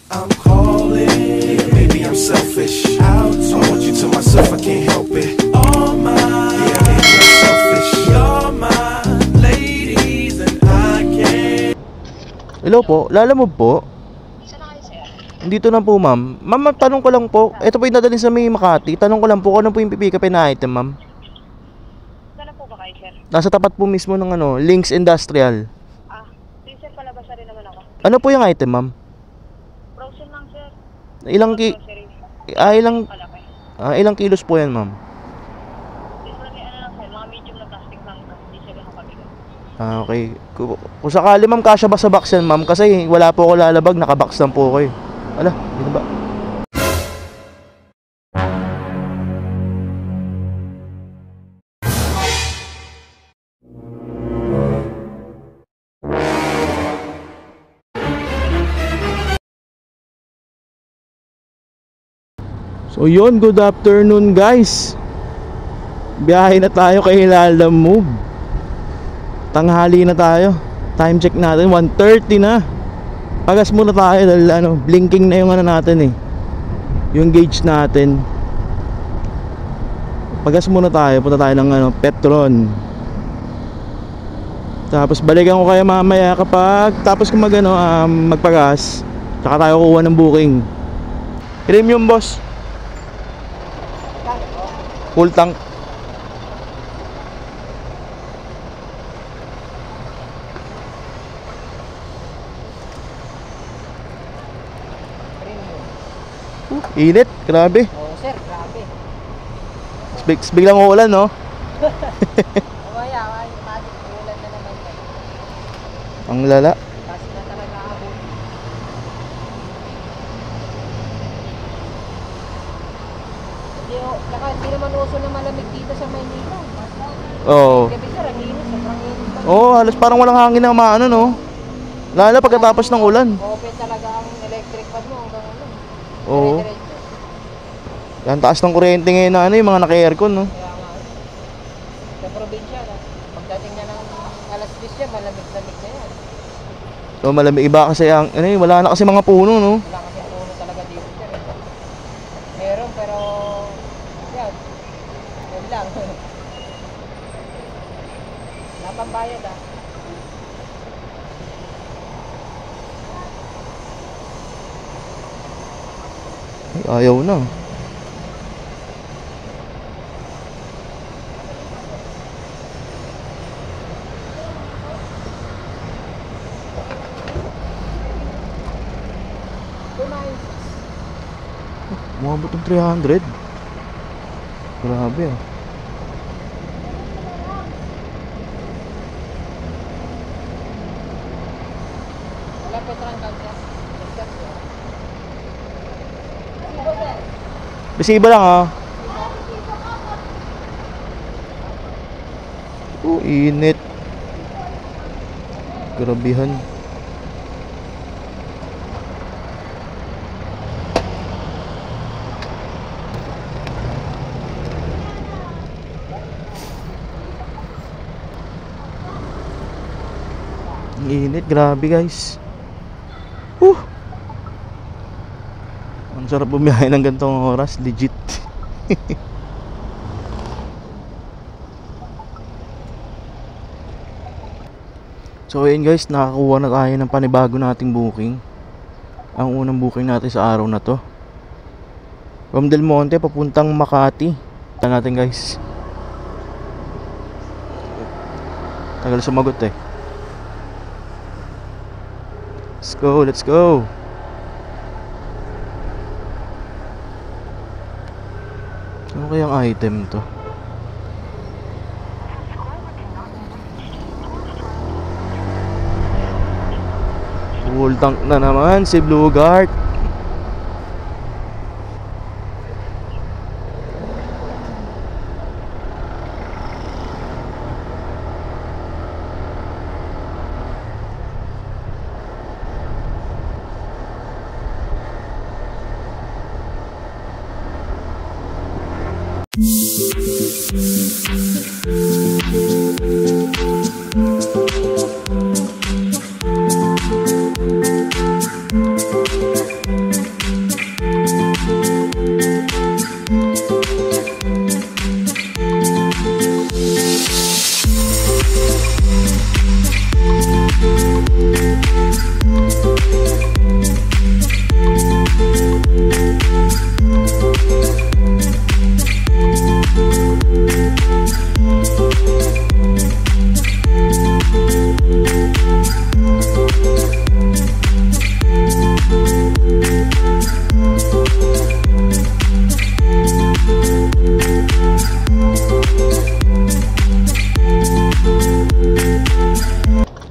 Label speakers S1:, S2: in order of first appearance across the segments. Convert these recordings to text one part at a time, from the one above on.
S1: I'm calling. Yeah, maybe I'm selfish. Out, I want you to myself, I can't help it. All mine. Yeah, maybe I'm selfish. You're my ladies and I can't.
S2: Hello po, Lalamove po. Dito na po ma'am. Ma'am, tanong ko lang po. Ito po yung dadalhin sa may Makati. Tanong ko lang po kung ano po yung pipikapin na item ma'am.
S3: Sana po ba kayo, sir?
S2: Nasa tapat po mismo ng Links Industrial.
S3: Di, sir, palabasa rin naman ako.
S2: Ano po yung item ma'am?
S3: Frozen lang, sir.
S2: Ilang kilos po yan ma'am?
S3: Di, sir, may ano lang, sir. Mga medium na plastic lang. Di sir lang kapabigat.
S2: Okay. Kung sakali ma'am, kasya ba sa box yan ma'am? Kasi wala po ako lalabag, nakabox lang po kayo. Ala, yun ba? So yun, good afternoon guys. Biyahe na tayo kay Lalamove. Tanghali na tayo. Time check natin 1:30 na. Pagas muna tayo dahil blinking na yung natin yung gauge natin. Pagas muna tayo, punta tayo ng Petron. Tapos balikan ko kayo mamaya kapag tapos ko magpagas. Tsaka tayo kuha ng booking. Premium boss. Full tank. Init, grabe.
S3: Oo, sir, grabe.
S2: Biglang uulan, no?
S3: Mamaya, magic ulan na naman kayo.
S2: Ang lala.
S3: Kasi na talaga abot. Hindi naman uso na malamig dito sa Maynila.
S2: Oo.
S3: Gabi, sir, ang init. Sobrang init.
S2: Oo, halos parang walang hangin na maano, no? Lala pagkatapos ng ulan.
S3: Open talaga ang electric fan mo hanggang
S2: Oo.
S3: Dire-diretso.
S2: Yan, taas ng kuryente ngayon na yung mga naka-aircon, no?
S3: Kaya nga, sa probinsya, pagdating na ng alas 10 yan, malamig-lamig na yan.
S2: So malamig iba kasi wala na kasi mga puno, no?
S3: Wala kasi puno talaga dito, sir. Meron, pero yan lang. Wala pang bayad,
S2: Ay, ayaw na. Umabot ng 300. Grabe
S3: Wala Petron kanya.
S2: Bisiba lang init. Grabihan. Ang init, grabe guys. Ang sarap bumiyahe ng ganitong oras, legit. So ayun guys, nakakuha na tayo ng panibago nating booking. Ang unang booking natin sa araw na to, from Del Monte papuntang Makati. Ito natin guys. Tagal sumagot Let's go, let's go. Ano kayang item to? Full tank na naman si Blue Guard.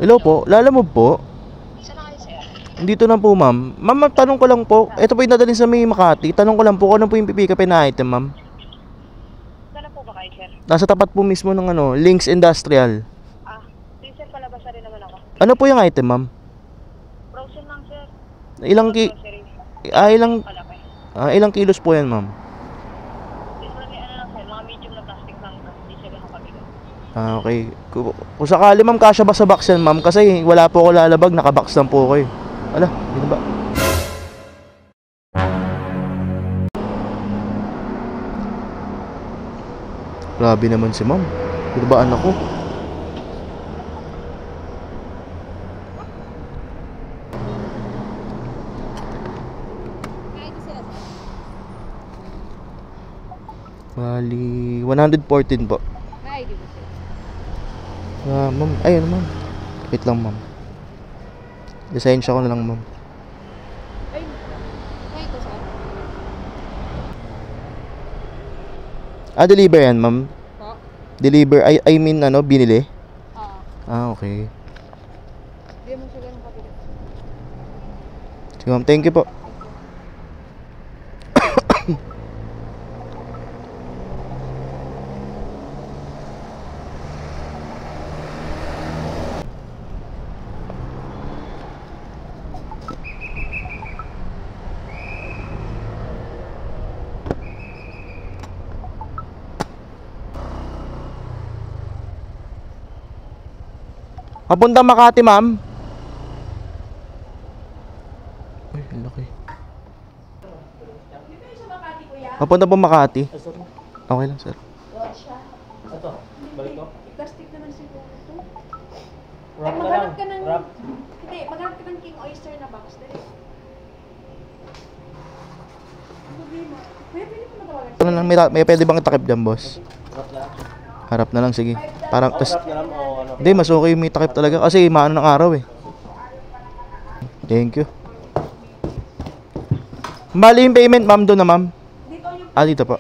S2: Hello po, Lalamove po. Dito na po, ma'am. Ma'am, tanong ko lang po. Ito po yung dadalhin sa may Makati. Tanong ko lang po, ano po yung pipikapin na item, ma'am?
S4: Saan po ba kayo, sir?
S2: Nasa tapat po mismo ng Links Industrial.
S4: Sir, palabasa rin naman ako.
S2: Ano po yung item, ma'am?
S4: Frozen lang, sir.
S2: Ilang
S4: Grocery. Palaki.
S2: ilang kilos po yan, ma'am?
S4: Usually, lang, sir, mga medium na plastic lang. Hindi siya ganun kabigat.
S2: Okay. Kung sakali, ma'am, kasya ba sa box yan, ma'am? Kasi wala po ako lalabag, nakabox lang po ko eh. Ala, yun ba? Grabe naman si ma'am. Binabaan ako. Bali, 114 po.
S3: Ay, di ba sir?
S2: Ma'am, ayun ma'am. Wait lang ma'am. Lisensya ko na lang ma'am.
S3: Ay, ito sir.
S2: Deliver yan ma'am.
S3: Po?
S2: Deliver, I mean binili?
S3: Oo.
S2: Okay.
S3: Hindi mo siya ganun kabigat.
S2: Sige ma'am, thank you po. Papunta Makati, ma'am. Ay, laki. Papunta po Makati. Okay lang, sir.
S5: Plastic naman siguro ito. Ay, maghanap ka ng... Hindi, maghanap ka ng King Oyster na box. Dali. Problema. Kuya, pwede ko matawagan.
S2: Ano lang, may pwede bang takip dyan, boss? Harap na lang, sige. Parang, hindi, mas okay may takip talaga kasi maano ng araw eh. Thank you. Bali yung payment, ma'am, doon na, ma'am. Dito po.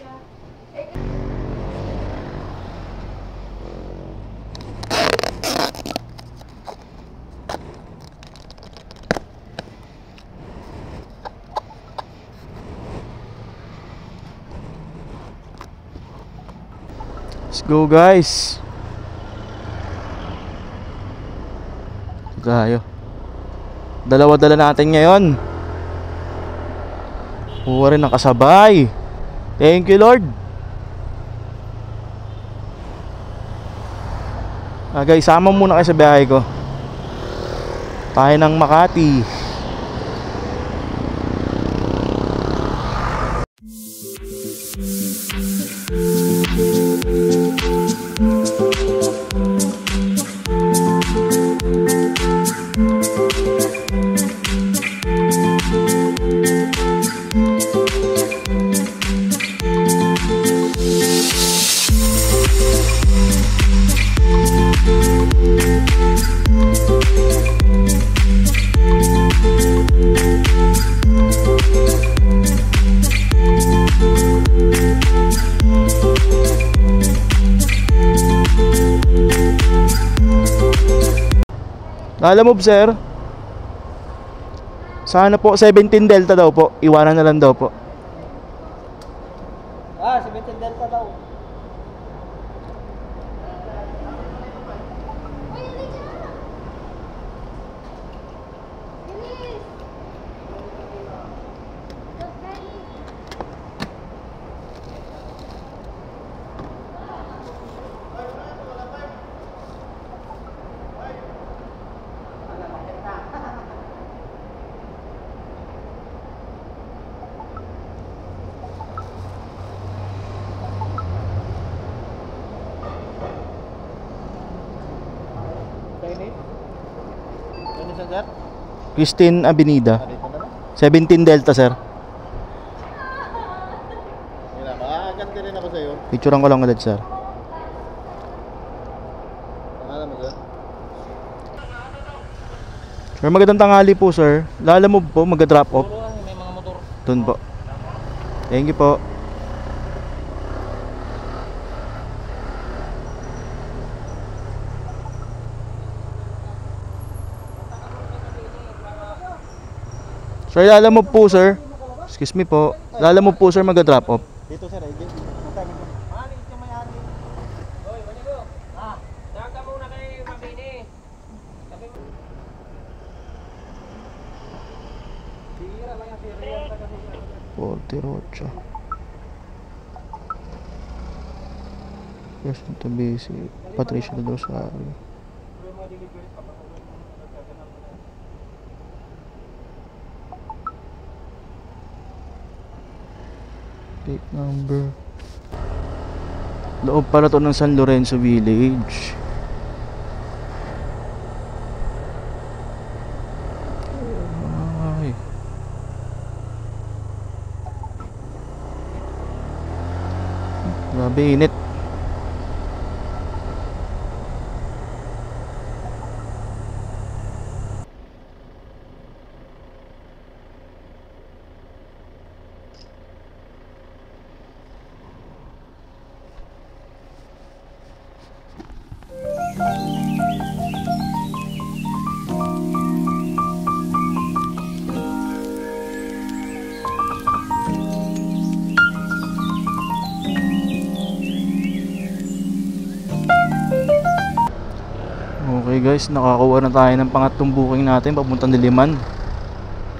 S2: Let's go, guys. Tayo. Dala natin ngayon. Kuha rin ng kasabay. Thank you, Lord. Guys, sama muna kayo sa biyahe ko. Tayo ng Makati. Lalamove, sir. Sana po 17 Delta daw po. Iwanan na lang daw po.
S3: 17 Delta daw.
S2: Christine Avenida. 17 Delta, sir.
S6: Ganda rin ako sa'yo.
S2: Picturean ko lang ulit, sir.
S6: Pangalan mo, sir?
S2: Sir, magandang tanghali po, sir. Lalamove po, mag-drop off.
S3: May mga motor.
S2: Doon po. Thank you po. Sir, lalamove po, sir. Excuse me po. Lalamove po, sir, mag-drop off.
S6: Dito sir, ay dito.
S3: Hoy, manigo. Saan ka muna kay Mabini? Sabi mo. Tira lang yung serial na kasi.
S2: 48. First to basic. Patricia de Rosario. Plate number. Loob pala to ng San Lorenzo Village. Ay. Grabe init. Okay guys, nakakuha na tayo ng pangatlong booking natin papuntang Diliman.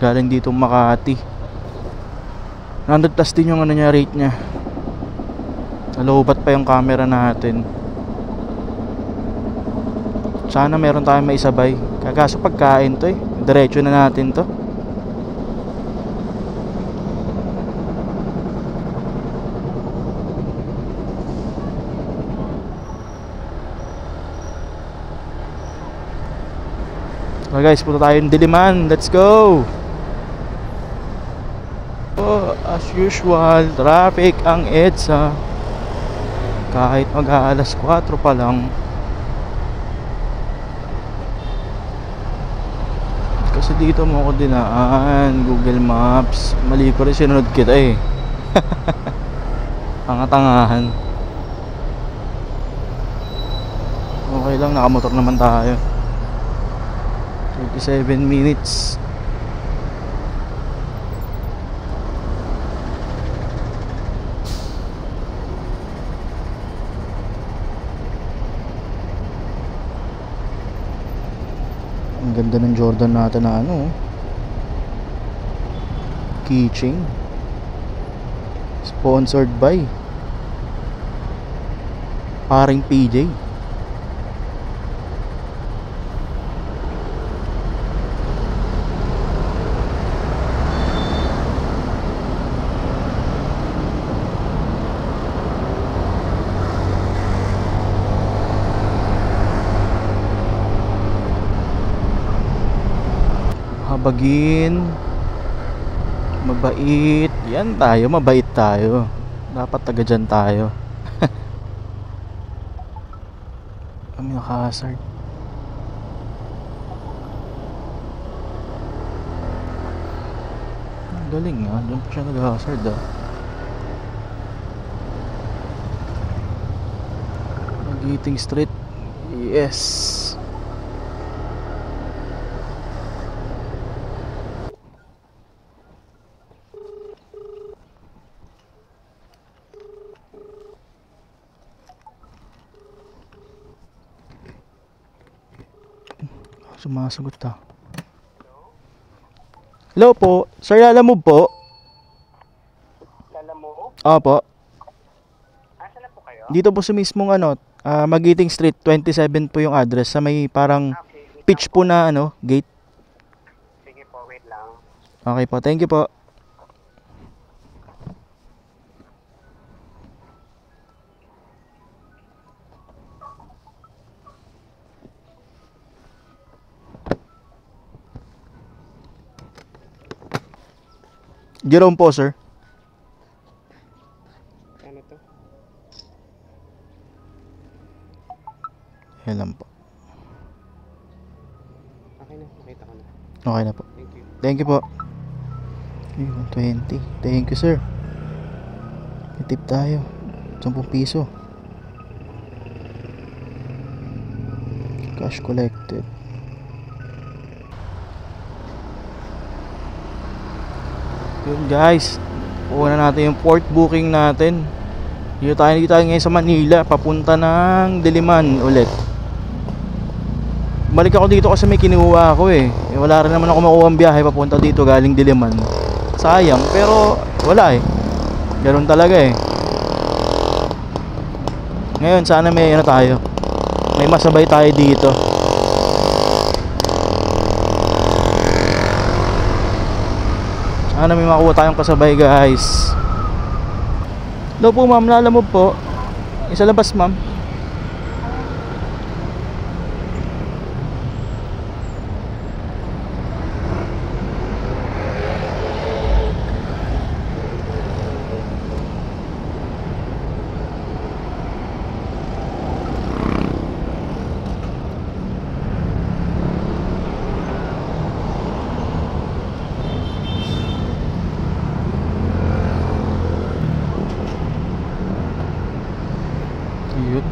S2: Galing dito Makati. 100 plus din yung ano niya, rate niya. Nalobat pa yung camera natin. Sana meron tayong maisabay. Kakaso pagkain to eh. Diretso na natin to. So guys, punta tayo ng Diliman. Let's go! Oh, as usual, traffic ang EDSA. Kahit mag-aalas 4 pa lang. Kasi dito mo ako dinaan, Google Maps. Mali ko rin, sinunod kita eh. Tanga-tangahan. Okay lang, nakamotor naman tayo. 37 minutes. Ang ganda ng Jordan natin na ano, keychain. Sponsored by Paring PJ. Habagin, mabait. Yan tayo, mabait tayo. Dapat taga dyan tayo. Kami naka-hazard. Galing nga, dyan pa siya nag-hazard ah. Magiting Street. Yes. Sumasagot ta. Hello po. Sir, Lalamove po.
S3: Lalamove?
S2: Opo.
S3: Asan na po kayo?
S2: Dito po sa mismong ano, Magiting Street 27 po yung address sa may parang pitch po na ano, gate.
S3: Sige po, wait lang.
S2: Okay po, thank you po. Jerome po, sir.
S3: Ano to?
S2: Yan lang po.
S3: Okay na, nakita ko na.
S2: Okay na po.
S3: Thank you.
S2: Thank you po. 20. Thank you, sir. May tip tayo. 10 piso. Cash collected. Yun guys, kuha na natin yung port booking natin. Dito tayo ngayon sa Manila, papunta ng Diliman ulit. Balik ako dito kasi may kinuha ako eh. Wala rin naman ako makuha ang biyahe papunta dito galing Diliman. Sayang, pero wala eh. Ganun talaga eh. Ngayon sana may ano tayo, may masabay tayo dito. Sana may makuha tayong kasabay guys. Daw po ma'am, lalamove po. Isa labas ma'am.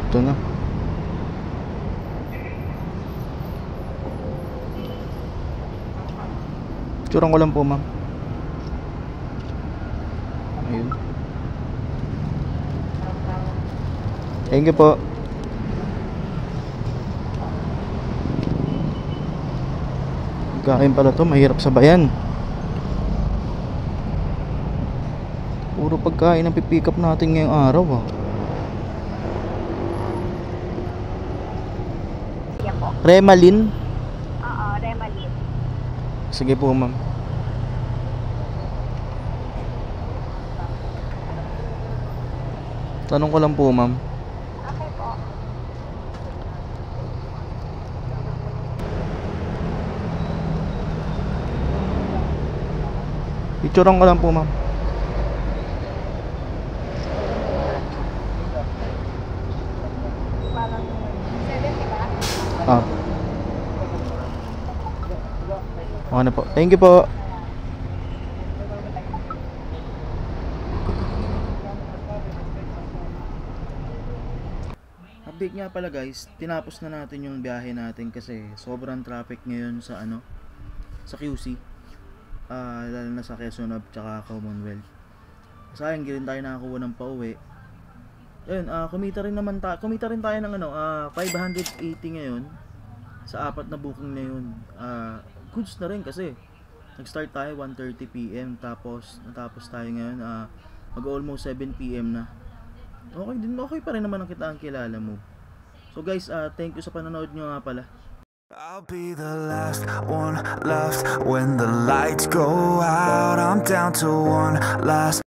S2: Ito na. Picturean ko lang po ma'am. Ayun. Thank you po. Pagkain pala to, mahirap sabayan. Puro pagkain ang pipick up natin ngayong araw ah. Remalin?
S4: Oo, Remalin.
S2: Sige po ma'am. Tanong ko lang po ma'am.
S4: Okay po.
S2: Picturean ko lang po ma'am.
S4: Parang 70 ba?
S2: Ah. Okay na po. Thank you po. Update nga pala guys, tinapos na natin yung biyahe natin kasi sobrang traffic ngayon sa sa QC. Lalo na sa Quezon Ave tsaka Commonwealth. Sayang, hindi rin tayo nakakuha ng pauwi. Ayun, kumita rin tayo ng 580 ngayon sa apat na booking na yun. Goods na rin kasi nag-start tayo 1:30 PM tapos natapos tayo ngayon mag-almost 7 PM na. Okay pa rin naman ang kitaan kilala mo. So guys, thank you sa panonood nyo nga pala.
S1: I'll be the last one left when the lights go out. I'm down to one last